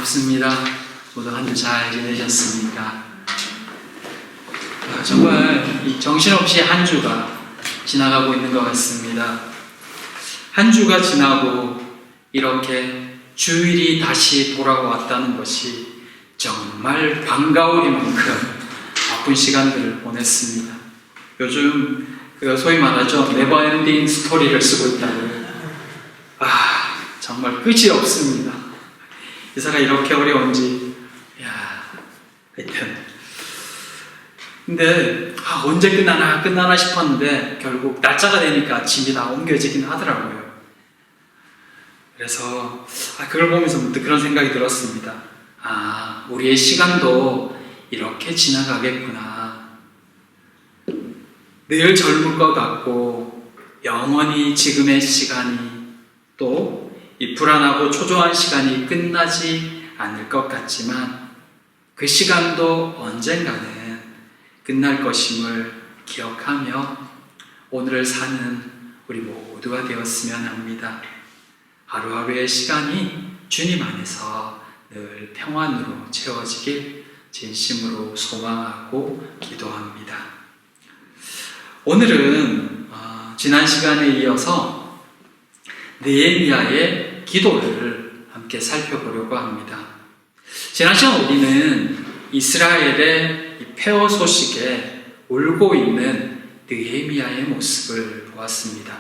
반갑습니다. 모두 한 주 잘 지내셨습니까? 정말 정신없이 한 주가 지나가고 있는 것 같습니다. 한 주가 지나고 이렇게 주일이 다시 돌아왔다는 것이 정말 반가우리만큼 바쁜 시간들을 보냈습니다. 요즘 소위 말하죠, 네버엔딩 스토리를 쓰고 있다고요. 정말 끝이 없습니다. 이사가 이렇게 어려운지, 하여튼. 근데 언제 끝나나 싶었는데 결국 날짜가 되니까 짐이 다 옮겨지긴 하더라고요. 그래서 그걸 보면서 문득 그런 생각이 들었습니다. 우리의 시간도 이렇게 지나가겠구나. 늘 젊을 것 같고 영원히 지금의 시간이 또 이 불안하고 초조한 시간이 끝나지 않을 것 같지만 그 시간도 언젠가는 끝날 것임을 기억하며 오늘을 사는 우리 모두가 되었으면 합니다. 하루하루의 시간이 주님 안에서 늘 평안으로 채워지길 진심으로 소망하고 기도합니다. 오늘은 지난 시간에 이어서 느헤미야의 기도를 함께 살펴보려고 합니다. 지난 시간 우리는 이스라엘의 폐허 소식에 울고 있는 느헤미야의 모습을 보았습니다.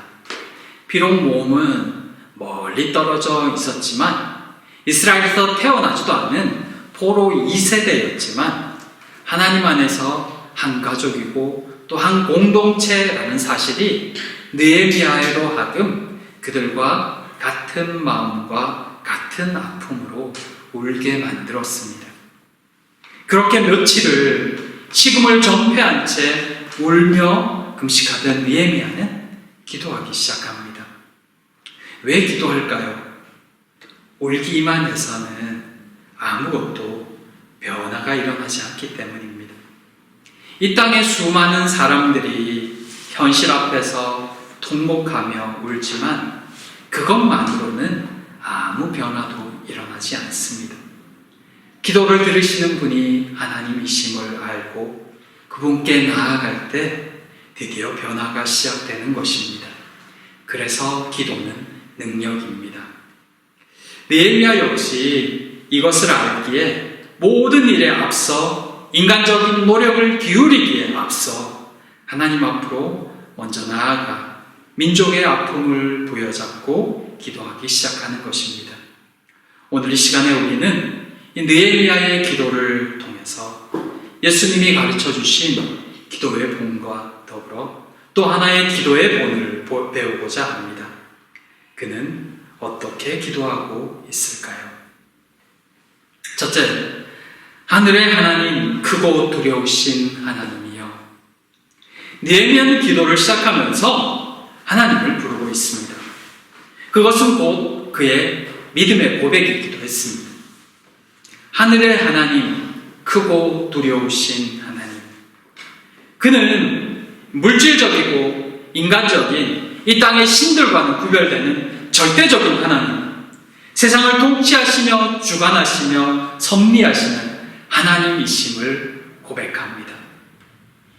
비록 몸은 멀리 떨어져 있었지만 이스라엘에서 태어나지도 않은 포로 2세대였지만 하나님 안에서 한 가족이고 또 한 공동체라는 사실이 느헤미야로 하여금 그들과 같은 마음과 같은 아픔으로 울게 만들었습니다. 그렇게 며칠을 식음을 전폐한 채 울며 금식하던 느헤미야는 기도하기 시작합니다. 왜 기도할까요? 울기만 해서는 아무것도 변화가 일어나지 않기 때문입니다. 이 땅의 수많은 사람들이 현실 앞에서 통곡하며 울지만 그것만으로는 아무 변화도 일어나지 않습니다. 기도를 들으시는 분이 하나님이심을 알고 그분께 나아갈 때 드디어 변화가 시작되는 것입니다. 그래서 기도는 능력입니다. 느헤미야 역시 이것을 알기에 모든 일에 앞서 인간적인 노력을 기울이기에 앞서 하나님 앞으로 먼저 나아가 민족의 아픔을 부여잡고 기도하기 시작하는 것입니다. 오늘 이 시간에 우리는 이 느헤미야의 기도를 통해서 예수님이 가르쳐 주신 기도의 본과 더불어 또 하나의 기도의 본을 배우고자 합니다. 그는 어떻게 기도하고 있을까요? 첫째, 하늘의 하나님, 크고 두려우신 하나님이여. 느헤미야는 기도를 시작하면서 하나님을 부르고 있습니다. 그것은 곧 그의 믿음의 고백이기도 했습니다. 하늘의 하나님, 크고 두려우신 하나님. 그는 물질적이고 인간적인 이 땅의 신들과는 구별되는 절대적인 하나님, 세상을 통치하시며 주관하시며 섭리하시는 하나님이심을 고백합니다.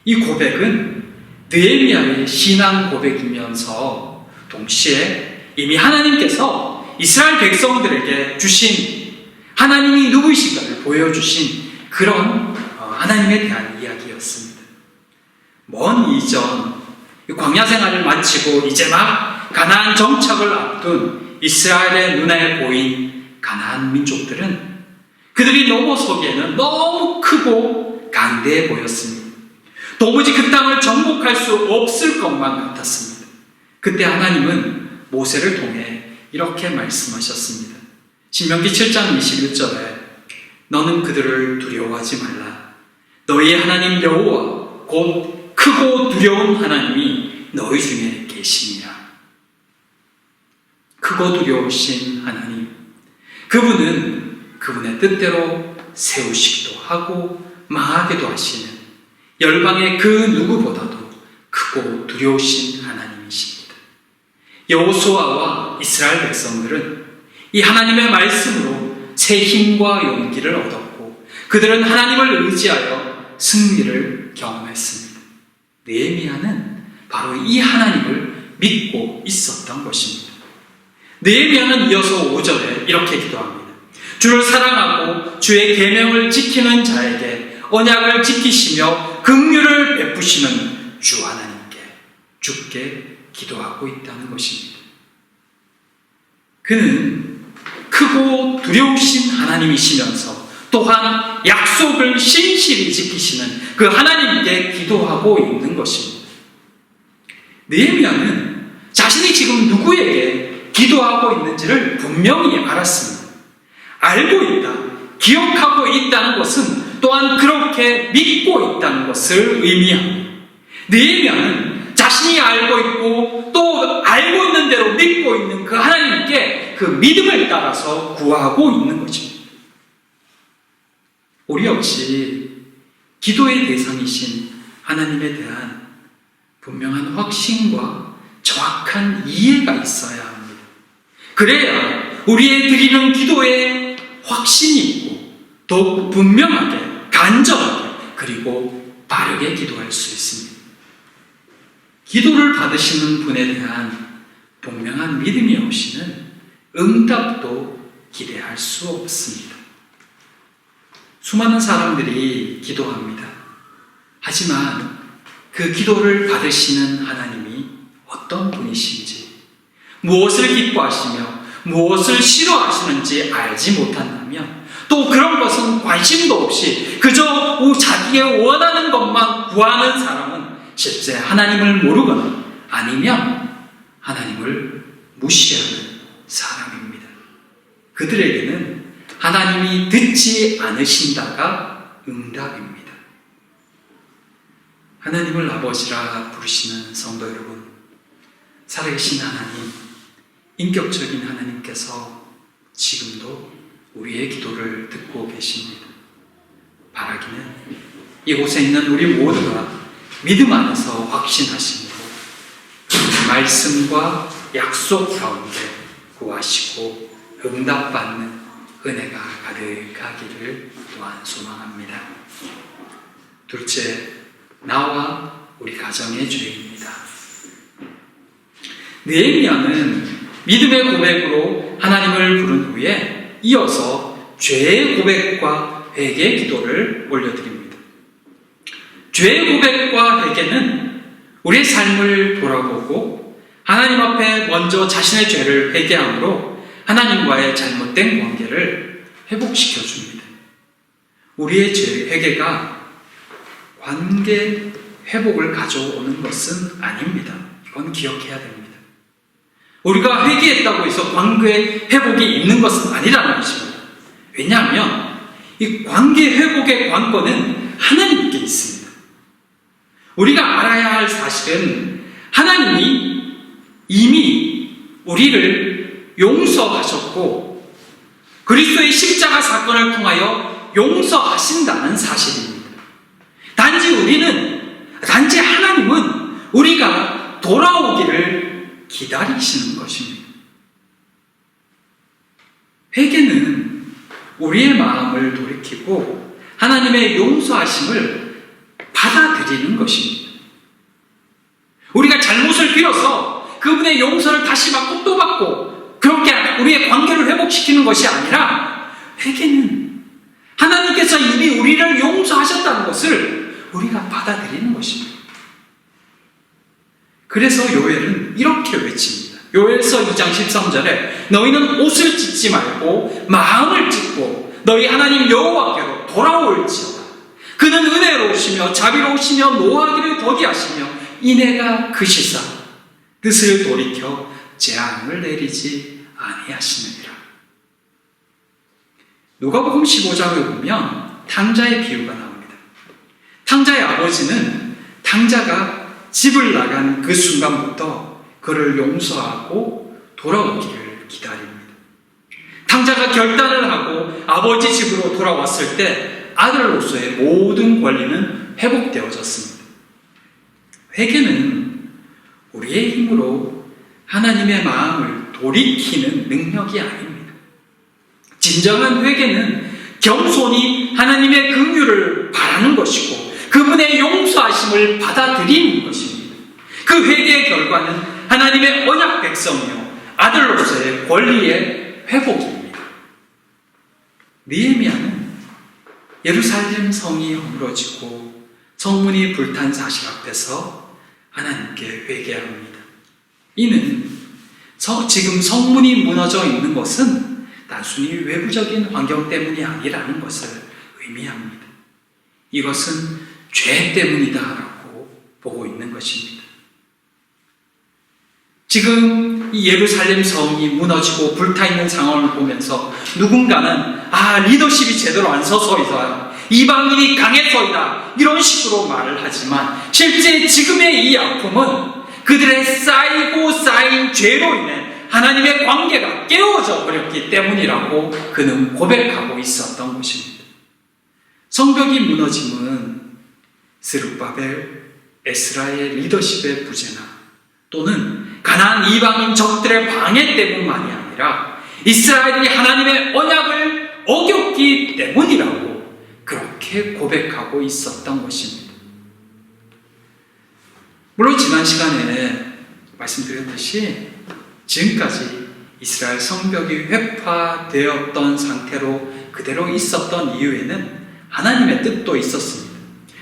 이 고백은 느헤미야의 신앙 고백이면서 동시에 이미 하나님께서 이스라엘 백성들에게 주신 하나님이 누구이신가를 보여주신 그런 하나님에 대한 이야기였습니다. 먼 이전 광야 생활을 마치고 이제 막 가나안 정착을 앞둔 이스라엘의 눈에 보인 가나안 민족들은 그들이 넘어서기에는 너무 크고 강대해 보였습니다. 도무지 그 땅을 정복할 수 없을 것만 같았습니다. 그때 하나님은 모세를 통해 이렇게 말씀하셨습니다. 신명기 7장 21절에 너는 그들을 두려워하지 말라. 너희의 하나님 여호와 곧 크고 두려운 하나님이 너희 중에 계시니라. 크고 두려우신 하나님, 그분은 그분의 뜻대로 세우시기도 하고 망하게도 하시는 열방의 그 누구보다도 크고 두려우신 하나님이십니다. 여호수아와 이스라엘 백성들은 이 하나님의 말씀으로 새 힘과 용기를 얻었고 그들은 하나님을 의지하여 승리를 경험했습니다. 느헤미야는 바로 이 하나님을 믿고 있었던 것입니다. 느헤미야는 이어서 5절에 이렇게 기도합니다. 주를 사랑하고 주의 계명을 지키는 자에게 언약을 지키시며 긍휼을 베푸시는 주 하나님께 주께 기도하고 있다는 것입니다. 그는 크고 두려우신 하나님이시면서 또한 약속을 신실히 지키시는 그 하나님께 기도하고 있는 것입니다. 느헤미야는 자신이 지금 누구에게 기도하고 있는지를 분명히 알았습니다. 알고 있다, 기억하고 있다는 것은 또한 그렇게 믿고 있다는 것을 의미합니다. 느헤미야는 자신이 알고 있고 또 알고 있는 대로 믿고 있는 그 하나님께 그 믿음을 따라서 구하고 있는 것입니다. 우리 역시 기도의 대상이신 하나님에 대한 분명한 확신과 정확한 이해가 있어야 합니다. 그래야 우리의 드리는 기도에 확신이 있고 더욱 분명하게, 간절하게, 그리고 바르게 기도할 수 있습니다. 기도를 받으시는 분에 대한 분명한 믿음이 없이는 응답도 기대할 수 없습니다. 수많은 사람들이 기도합니다. 하지만 그 기도를 받으시는 하나님이 어떤 분이신지, 무엇을 기뻐하시며 무엇을 싫어하시는지 알지 못한다면 또 그런 것은 관심도 없이 그저 자기의 원하는 것만 구하는 사람은 실제 하나님을 모르거나 아니면 하나님을 무시하는 사람입니다. 그들에게는 하나님이 듣지 않으신다가 응답입니다. 하나님을 아버지라 부르시는 성도 여러분, 살아계신 하나님, 인격적인 하나님께서 지금도 우리의 기도를 듣고 계십니다. 바라기는 이곳에 있는 우리 모두가 믿음 안에서 확신하심으로 말씀과 약속 가운데 구하시고 응답받는 은혜가 가득하기를 또한 소망합니다. 둘째, 나와 우리 가정의 죄입니다. 느헤미야는 믿음의 고백으로 하나님을 부른 후에 이어서 죄의 고백과 회개 기도를 올려드립니다. 죄의 고백과 회개는 우리의 삶을 돌아보고 하나님 앞에 먼저 자신의 죄를 회개함으로 하나님과의 잘못된 관계를 회복시켜 줍니다. 우리의 죄 회개가 관계 회복을 가져오는 것은 아닙니다. 이건 기억해야 됩니다. 우리가 회개했다고 해서 관계 회복이 있는 것은 아니라는 것입니다. 왜냐하면 이 관계 회복의 관건은 하나님께 있습니다. 우리가 알아야 할 사실은 하나님이 이미 우리를 용서하셨고 그리스도의 십자가 사건을 통하여 용서하신다는 사실입니다. 단지 하나님은 우리가 돌아오기를 기다리시는 것입니다. 회개는 우리의 마음을 돌이키고 하나님의 용서하심을 받아들이는 것입니다. 우리가 잘못을 빌어서 그분의 용서를 다시 받고 또 받고 그렇게 우리의 관계를 회복시키는 것이 아니라 회개는 하나님께서 이미 우리를 용서하셨다는 것을 우리가 받아들이는 것입니다. 그래서 요엘은 이렇게 외칩니다. 요엘서 2장 13절에 너희는 옷을 찢지 말고 마음을 찢고 너희 하나님 여호와께로 돌아올지어다. 그는 은혜로우시며 자비로우시며 노하기를 더디하시며 인애가 크시사 뜻을 돌이켜 재앙을 내리지 아니하시느니라. 누가복음 15장을 보면 탕자의 비유가 나옵니다. 탕자의 아버지는 탕자가 집을 나간 그 순간부터 그를 용서하고 돌아오기를 기다립니다. 탕자가 결단을 하고 아버지 집으로 돌아왔을 때 아들로서의 모든 권리는 회복되어졌습니다. 회개는 우리의 힘으로 하나님의 마음을 돌이키는 능력이 아닙니다. 진정한 회개는 겸손히 하나님의 긍휼을 바라는 것이고 그분의 용서하심을 받아들이는 것입니다. 그 회개의 결과는 하나님의 언약 백성이요 아들로서의 권리의 회복입니다. 느헤미야는 예루살렘 성이 허물어지고 성문이 불탄 사실 앞에서 하나님께 회개합니다. 이는 지금 성문이 무너져 있는 것은 단순히 외부적인 환경 때문이 아니라는 것을 의미합니다. 이것은 죄 때문이다라고 보고 있는 것입니다. 지금 이 예루살렘 성이 무너지고 불타있는 상황을 보면서 누군가는 리더십이 제대로 안 서서이다, 이방인이 강해서이다, 이런 식으로 말을 하지만 실제 지금의 이 아픔은 그들의 쌓이고 쌓인 죄로 인해 하나님의 관계가 깨어져 버렸기 때문이라고 그는 고백하고 있었던 것입니다. 성벽이 무너짐은 스룹바벨, 에스라의 리더십의 부재나 또는 가나안 이방인 적들의 방해 때문만이 아니라 이스라엘이 하나님의 언약을 어겼기 때문이라고 그렇게 고백하고 있었던 것입니다. 물론 지난 시간에 말씀드렸듯이 지금까지 이스라엘 성벽이 회파되었던 상태로 그대로 있었던 이유에는 하나님의 뜻도 있었습니다.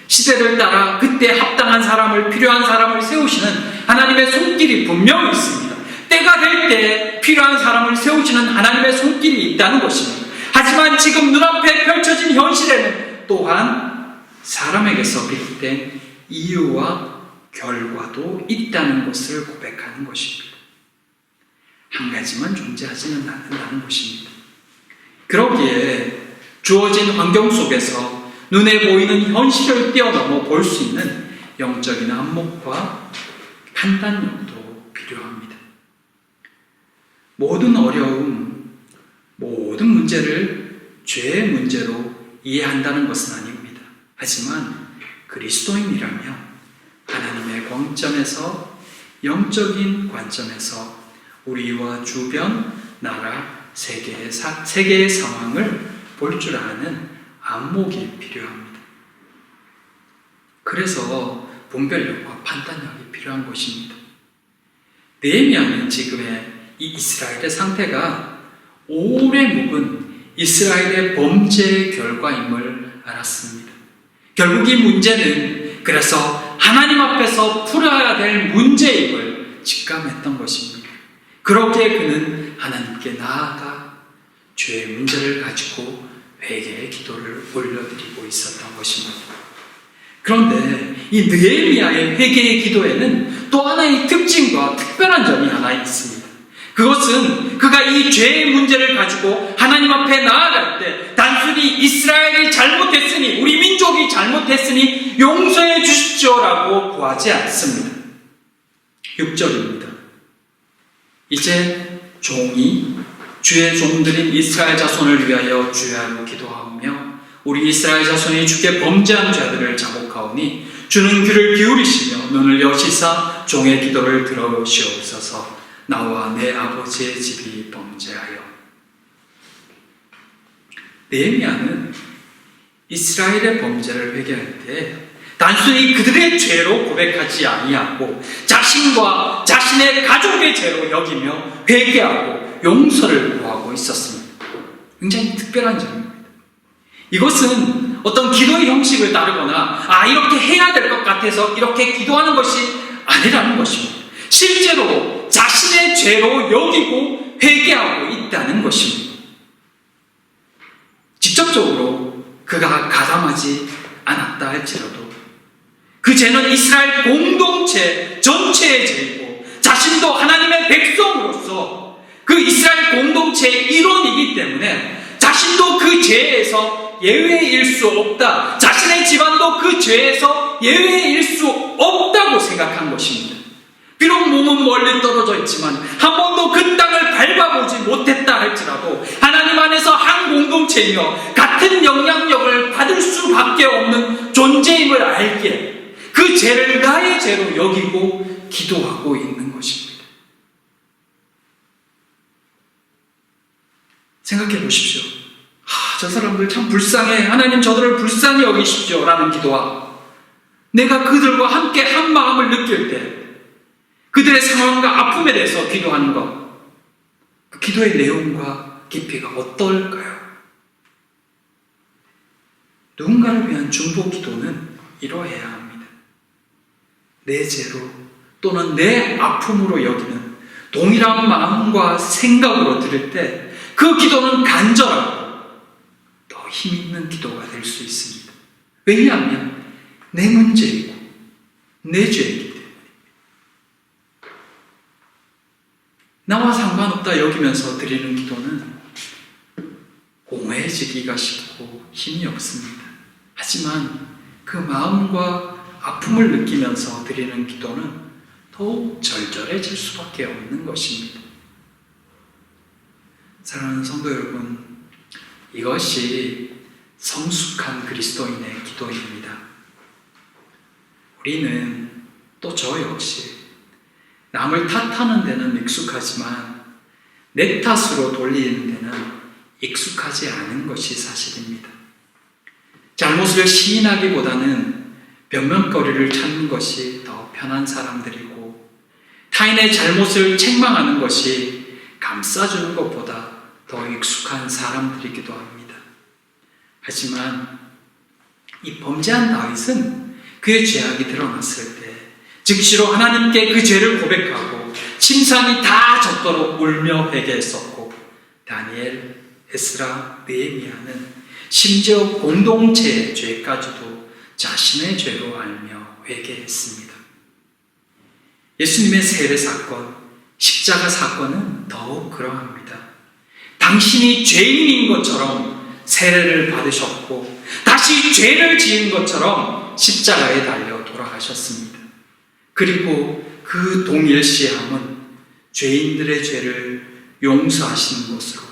시대를 따라 그때 합당한 사람을, 필요한 사람을 세우시는 하나님의 손길이 분명히 있습니다. 때가 될 때 필요한 사람을 세우시는 하나님의 손길이 있다는 것입니다. 하지만 지금 눈앞에 펼쳐진 현실에는 또한 사람에게서 비롯된 이유와 결과도 있다는 것을 고백하는 것입니다. 한 가지만 존재하지는 않는다는 것입니다. 그러기에 주어진 환경 속에서 눈에 보이는 현실을 뛰어넘어 볼 수 있는 영적인 안목과 판단력도 필요합니다. 모든 어려움, 모든 문제를 죄의 문제로 이해한다는 것은 아닙니다. 하지만 그리스도인이라면 하나님의 관점에서, 영적인 관점에서 우리와 주변, 나라, 세계의 상황을 볼 줄 아는 안목이 필요합니다. 그래서 분별력과 판단력이 필요한 것입니다. 느헤미야는 지금의 이 이스라엘의 상태가 오래 묵은 이스라엘의 범죄의 결과임을 알았습니다. 결국 이 문제는 그래서 하나님 앞에서 풀어야 될 문제임을 직감했던 것입니다. 그렇게 그는 하나님께 나아가 죄의 문제를 가지고 회개의 기도를 올려드리고 있었던 것입니다. 그런데 이 느헤미야의 회개의 기도에는 또 하나의 특징과 특별한 점이 하나 있습니다. 그것은 그가 이 죄의 문제를 가지고 하나님 앞에 나아갈 때 단순히 이스라엘이 잘못했으니, 우리 민족이 잘못했으니 용서해 주십시오라고 구하지 않습니다. 6절입니다. 이제 종이 주의 종들인 이스라엘 자손을 위하여 주야로 기도하며 우리 이스라엘 자손이 주께 범죄한 죄들을 자복하오니 주는 귀를 기울이시며 눈을 여시사 종의 기도를 들어주시옵소서. 나와 내 아버지의 집이 범죄하여. 느헤미야는 이스라엘의 범죄를 회개할 때 단순히 그들의 죄로 고백하지 아니하고 자신과 자신의 가족의 죄로 여기며 회개하고 용서를 구하고 있었습니다. 굉장히 특별한 점입니다. 이것은 어떤 기도의 형식을 따르거나 이렇게 해야 될 것 같아서 이렇게 기도하는 것이 아니라는 것입니다. 실제로 자신의 죄로 여기고 회개하고 있다는 것입니다. 직접적으로 그가 가담하지 않았다 할지라도 그 죄는 이스라엘 공동체 전체의 죄이고 자신도 하나님의 백성으로서 그 이스라엘 공동체의 일원이기 때문에 자신도 그 죄에서 예외일 수 없다. 자신의 집안도 그 죄에서 예외일 수 없다고 생각한 것입니다. 비록 몸은 멀리 떨어져 있지만 한 번도 그 땅을 밟아보지 못했다 할지라도 하나님 안에서 한 공동체이며 같은 영향력을 받을 수밖에 없는 존재임을 알기에 그 죄를 나의 죄로 여기고 기도하고 있는 것입니다. 생각해 보십시오. 저 사람들 참 불쌍해. 하나님 저들을 불쌍히 여기십시오. 라는 기도와 내가 그들과 함께 한 마음을 느낄 때 그들의 상황과 아픔에 대해서 기도하는 것, 그 기도의 내용과 깊이가 어떨까요? 누군가를 위한 중보 기도는 이러해야 합니다. 내 죄로 또는 내 아픔으로 여기는 동일한 마음과 생각으로 드릴 때 그 기도는 간절하고 더 힘있는 기도가 될 수 있습니다. 왜냐하면 내 문제이고 내 죄이기 때문에 나와 상관없다 여기면서 드리는 기도는 공허해지기가 쉽고 힘이 없습니다. 하지만 그 마음과 아픔을 느끼면서 드리는 기도는 더욱 절절해질 수밖에 없는 것입니다. 사랑하는 성도 여러분, 이것이 성숙한 그리스도인의 기도입니다. 우리는 또 저 역시 남을 탓하는 데는 익숙하지만 내 탓으로 돌리는 데는 익숙하지 않은 것이 사실입니다. 잘못을 시인하기보다는 변명거리를 찾는 것이 더 편한 사람들이고 타인의 잘못을 책망하는 것이 감싸주는 것보다 더 익숙한 사람들이기도 합니다. 하지만 이 범죄한 다윗은 그의 죄악이 드러났을 때 즉시로 하나님께 그 죄를 고백하고 침상이 다 젖도록 울며 회개했었고 다니엘, 에스라, 느헤미야는 심지어 공동체의 죄까지도 자신의 죄로 알며 회개했습니다. 예수님의 세례 사건, 십자가 사건은 더욱 그러합니다. 당신이 죄인인 것처럼 세례를 받으셨고 다시 죄를 지은 것처럼 십자가에 달려 돌아가셨습니다. 그리고 그 동일시함은 죄인들의 죄를 용서하시는 것으로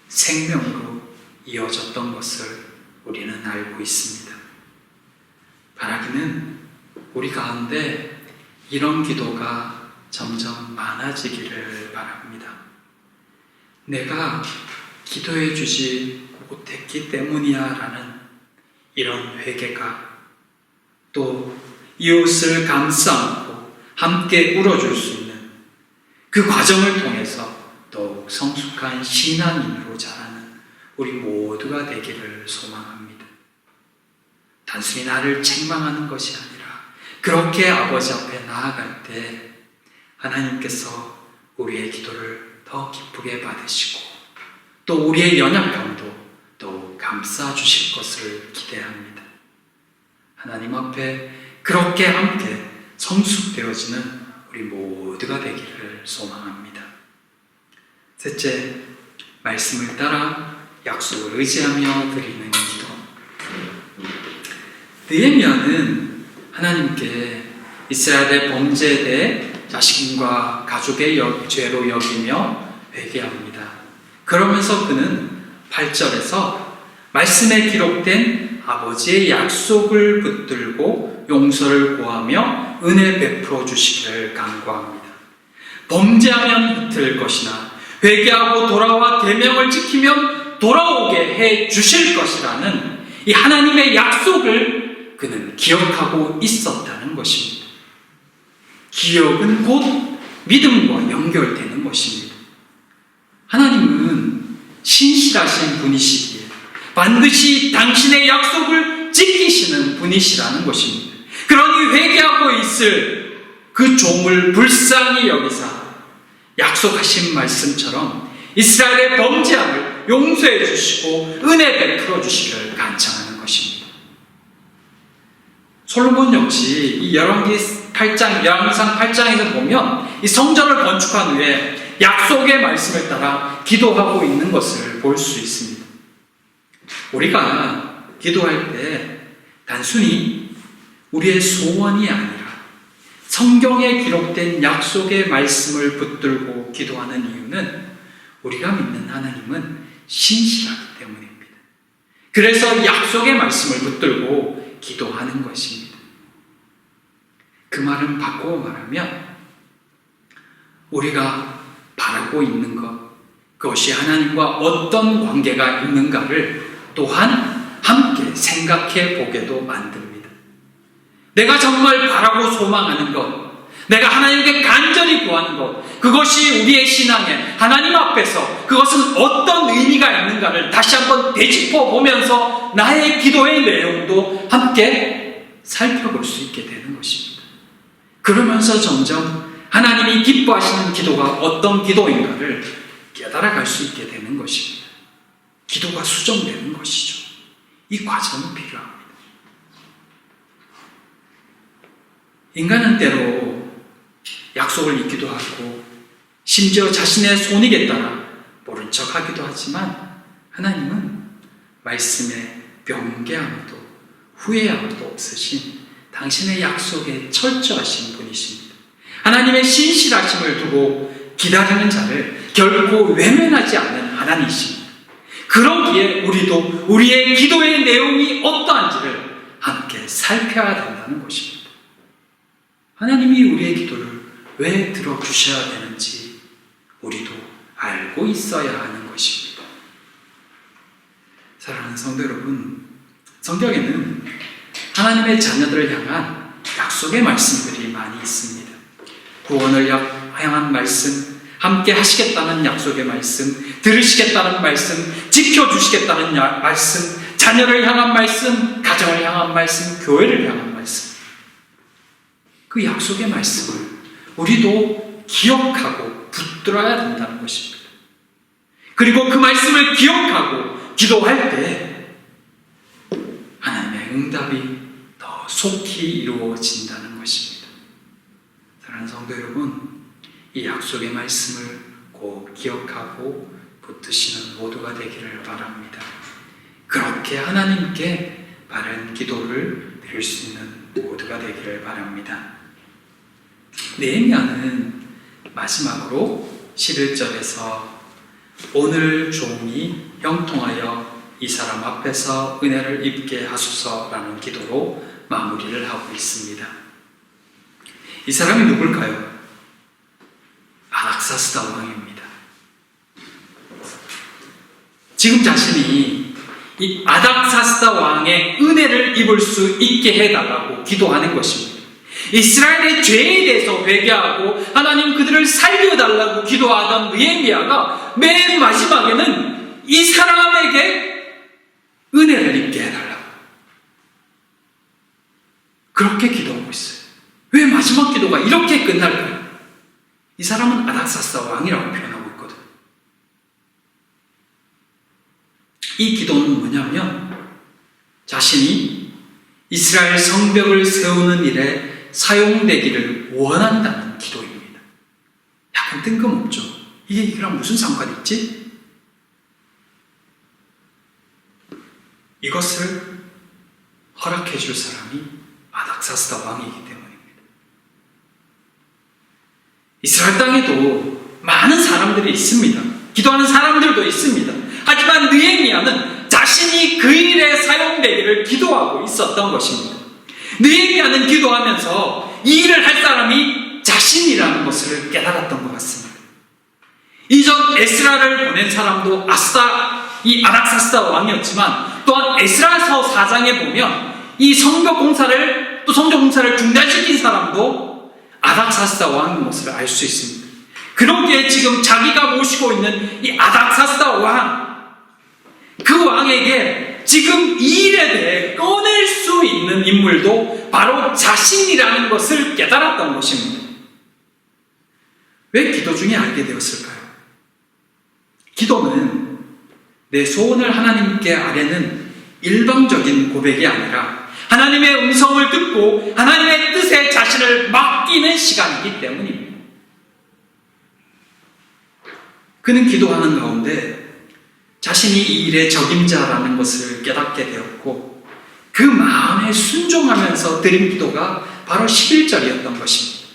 생명으로 이어졌던 것을 우리는 알고 있습니다. 바라기는 우리 가운데 이런 기도가 점점 많아지기를 바랍니다. 내가 기도해 주지 못했기 때문이야 라는 이런 회개가 또 이웃을 감싸안고 함께 울어줄 수 있는 그 과정을 통해서 더욱 성숙한 신앙인으로 자라는 우리 모두가 되기를 소망합니다. 단순히 나를 책망하는 것이 아니라 그렇게 아버지 앞에 나아갈 때 하나님께서 우리의 기도를 더 기쁘게 받으시고 또 우리의 연약함도 더욱 감싸주실 것을 기대합니다. 하나님 앞에 그렇게 함께 성숙되어지는 우리 모두가 되기를 소망합니다. 셋째, 말씀을 따라 약속을 의지하며 드리는 기도. 느헤미야는 하나님께 이스라엘의 범죄에 대해 자신과 가족의 죄로 여기며 회개합니다. 그러면서 그는 8절에서 말씀에 기록된 아버지의 약속을 붙들고 용서를 구하며 은혜 베풀어 주시기를 간구합니다. 범죄하면 흩을 것이나 회개하고 돌아와 계명을 지키면 돌아오게 해 주실 것이라는 이 하나님의 약속을 그는 기억하고 있었다는 것입니다. 기억은 곧 믿음과 연결되는 것입니다. 하나님은 신실하신 분이시기에 반드시 당신의 약속을 지키시는 분이시라는 것입니다. 그러니 회개하고 있을 그 종을 불쌍히 여기사 약속하신 말씀처럼 이스라엘의 범죄함을 용서해 주시고 은혜 베풀어 주시기를 간청하는 것입니다. 솔로몬 역시 이 열왕기상 8장에서 보면 이 성전을 건축한 후에 약속의 말씀을 따라 기도하고 있는 것을 볼 수 있습니다. 우리가 기도할 때 단순히 우리의 소원이 아니라 성경에 기록된 약속의 말씀을 붙들고 기도하는 이유는 우리가 믿는 하나님은 신실하기 때문입니다. 그래서 약속의 말씀을 붙들고 기도하는 것입니다. 그 말은 바꾸어 말하면 우리가 바라고 있는 것, 그것이 하나님과 어떤 관계가 있는가를 또한 함께 생각해 보게도 만듭니다. 내가 정말 바라고 소망하는 것, 내가 하나님께 간절히 구하는 것, 그것이 우리의 신앙에 하나님 앞에서 그것은 어떤 의미가 있는가를 다시 한번 되짚어 보면서 나의 기도의 내용도 함께 살펴볼 수 있게 되는 것입니다. 그러면서 점점 하나님이 기뻐하시는 기도가 어떤 기도인가를 깨달아갈 수 있게 되는 것입니다. 기도가 수정되는 것이죠. 이 과정이 필요합니다. 인간은 때로 약속을 잊기도 하고 심지어 자신의 손익에 따라 모른 척하기도 하지만 하나님은 말씀에 변개함도 후회함도 없으신 당신의 약속에 철저하신 분이십니다. 하나님의 신실하심을 두고 기다리는 자를 결코 외면하지 않는 하나님이십니다. 그러기에 우리도 우리의 기도의 내용이 어떠한지를 함께 살펴야 된다는 것입니다. 하나님이 우리의 기도를 왜 들어주셔야 되는지 우리도 알고 있어야 하는 것입니다. 사랑하는 성도 여러분, 성경에는 하나님의 자녀들을 향한 약속의 말씀들이 많이 있습니다. 구원을 향한 말씀, 함께 하시겠다는 약속의 말씀, 들으시겠다는 말씀, 지켜주시겠다는 말씀, 자녀를 향한 말씀, 가정을 향한 말씀, 교회를 향한 말씀. 그 약속의 말씀을 우리도 기억하고 붙들어야 된다는 것입니다. 그리고 그 말씀을 기억하고 기도할 때 하나님의 응답이 더 속히 이루어진다는 것입니다. 사랑하는 성도 여러분, 이 약속의 말씀을 꼭 기억하고 붙드시는 모두가 되기를 바랍니다. 그렇게 하나님께 바른 기도를 드릴 수 있는 모두가 되기를 바랍니다. 느헤미야는 마지막으로 11절에서 오늘 종이 형통하여 이 사람 앞에서 은혜를 입게 하소서라는 기도로 마무리를 하고 있습니다. 이 사람이 누굴까요? 아닥사스다 왕입니다. 지금 자신이 이 아닥사스다 왕의 은혜를 입을 수 있게 해달라고 기도하는 것입니다. 이스라엘의 죄에 대해서 회개하고 하나님 그들을 살려달라고 기도하던 느헤미야가 맨 마지막에는 이 사람에게 은혜를 입게 해달라고 그렇게 기도하고 있어요. 왜 마지막 기도가 이렇게 끝날까요? 이 사람은 아닥사스다 왕이라고 표현하고 있거든요. 이 기도는 뭐냐면 자신이 이스라엘 성벽을 세우는 일에 사용되기를 원한다는 기도입니다. 약간 뜬금없죠? 이게 이거랑 무슨 상관이 있지? 이것을 허락해 줄 사람이 아닥사스다 왕이기 때문입니다. 이스라엘 땅에도 많은 사람들이 있습니다. 기도하는 사람들도 있습니다. 하지만 느헤미야는 자신이 그 일에 사용되기를 기도하고 있었던 것입니다. 느헤미야는 기도하면서 이 일을 할 사람이 자신이라는 것을 깨달았던 것 같습니다. 이전 에스라를 보낸 사람도 이 아닥사스다 왕이었지만 또한 에스라서 4장에 보면 이 성벽 공사를 중단시킨 사람도 아닥사스다 왕인 것을 알 수 있습니다. 그런데 지금 자기가 모시고 있는 이 아닥사스다 왕, 그 왕에게 지금 이 일에 대해 꺼낼 수 있는 인물도 바로 자신이라는 것을 깨달았던 것입니다. 왜 기도 중에 알게 되었을까요? 기도는 내 소원을 하나님께 아뢰는 일방적인 고백이 아니라 하나님의 음성을 듣고 하나님의 뜻에 자신을 맡기는 시간이기 때문입니다. 그는 기도하는 가운데 자신이 이 일의 적임자라는 것을 깨닫게 되었고 그 마음에 순종하면서 드린 기도가 바로 11절이었던 것입니다.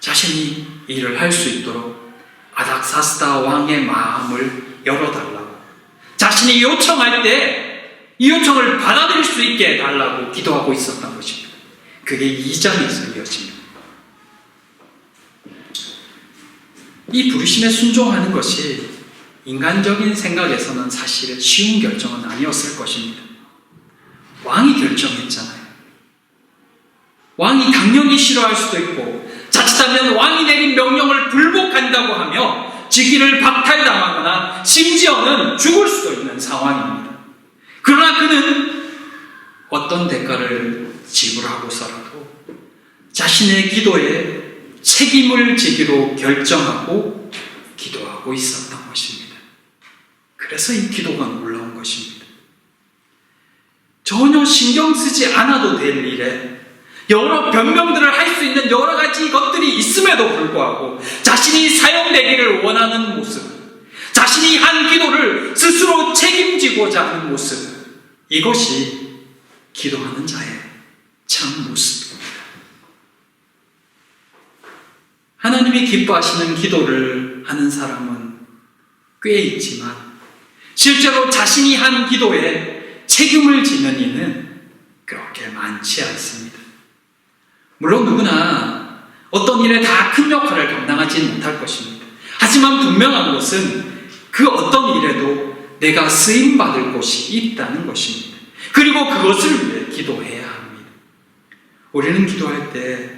자신이 이 일을 할 수 있도록 아닥사스다 왕의 마음을 열어달라고, 자신이 요청할 때 이 요청을 받아들일 수 있게 해달라고 기도하고 있었던 것입니다. 그게 2장에서 이어집니다. 이 부르심에 순종하는 것이 인간적인 생각에서는 사실 쉬운 결정은 아니었을 것입니다. 왕이 결정했잖아요. 왕이 당연히 싫어할 수도 있고, 자칫하면 왕이 내린 명령을 불복한다고 하며 직위를 박탈당하거나 심지어는 죽을 수도 있는 상황입니다. 그러나 그는 어떤 대가를 지불하고서라도 자신의 기도에 책임을 지기로 결정하고 기도하고 있었던 것입니다. 그래서 이 기도가 놀라운 것입니다. 전혀 신경 쓰지 않아도 될 일에 여러 변명들을 할 수 있는 여러 가지 것들이 있음에도 불구하고 자신이 사용되기를 원하는 모습, 자신이 한 기도를 스스로 책임지고자 하는 모습, 이것이 기도하는 자의 참 모습입니다. 하나님이 기뻐하시는 기도를 하는 사람은 꽤 있지만 실제로 자신이 한 기도에 책임을 지는 이는 그렇게 많지 않습니다. 물론 누구나 어떤 일에 다 큰 역할을 감당하지는 못할 것입니다. 하지만 분명한 것은 그 어떤 일에도 내가 쓰임받을 곳이 있다는 것입니다. 그리고 그것을 위해 기도해야 합니다. 우리는 기도할 때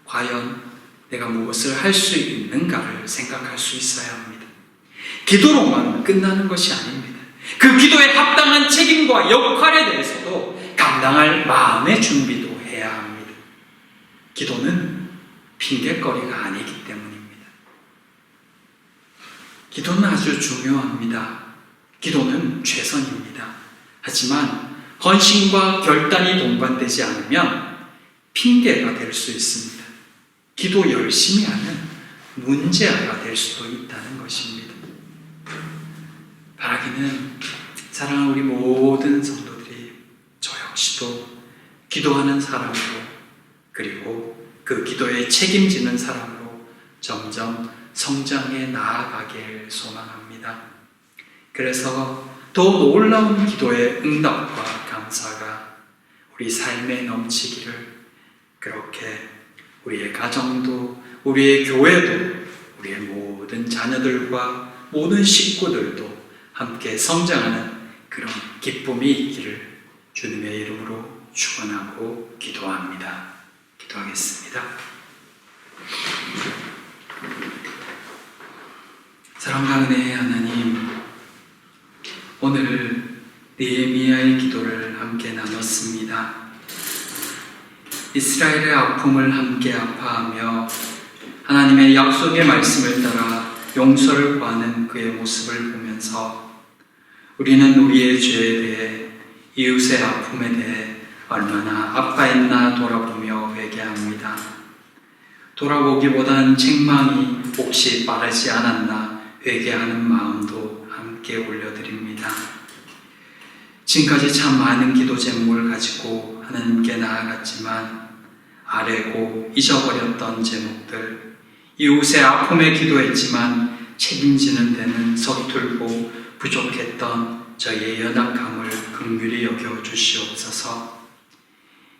과연 내가 무엇을 할 수 있는가를 생각할 수 있어야 합니다. 기도로만 끝나는 것이 아닙니다. 그 기도에 합당한 책임과 역할에 대해서도 감당할 마음의 준비도 해야 합니다. 기도는 핑계거리가 아니기 때문입니다. 기도는 아주 중요합니다. 기도는 최선입니다. 하지만 헌신과 결단이 동반되지 않으면 핑계가 될 수 있습니다. 기도 열심히 하는 문제아가 될 수도 있다는 것입니다. 바라기는 사랑하는 우리 모든 성도들이 저 역시도 기도하는 사람으로, 그리고 그 기도에 책임지는 사람으로 점점 성장해 나아가길 소망합니다. 그래서 더 놀라운 기도의 응답과 감사가 우리 삶에 넘치기를, 그렇게 우리의 가정도, 우리의 교회도, 우리의 모든 자녀들과 모든 식구들도 함께 성장하는 그런 기쁨이 있기를 주님의 이름으로 축원하고 기도합니다. 기도하겠습니다. 사랑과 은혜의 하나님, 오늘 느헤미야의 기도를 함께 나눴습니다. 이스라엘의 아픔을 함께 아파하며 하나님의 약속의 말씀을 따라 용서를 구하는 그의 모습을 보면서 우리는 우리의 죄에 대해, 이웃의 아픔에 대해 얼마나 아파했나 돌아보며 회개합니다. 돌아보기보단 책망이 혹시 빠르지 않았나 회개하는 마음도 함께 올려드립니다. 지금까지 참 많은 기도 제목을 가지고 하나님께 나아갔지만 아뢰고 잊어버렸던 제목들, 이웃의 아픔에 기도했지만 책임지는 데는 서툴고 부족했던 저희의 연약함을 긍휼히 여겨 주시옵소서.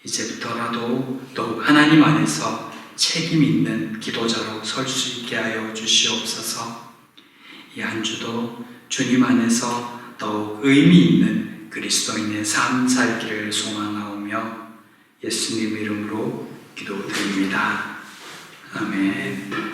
이제부터라도 더욱 하나님 안에서 책임 있는 기도자로 설 수 있게 하여 주시옵소서. 이 한 주도 주님 안에서 더욱 의미 있는 그리스도인의 삶 살기를 소망하오며 예수님 이름으로 기도드립니다. 아멘.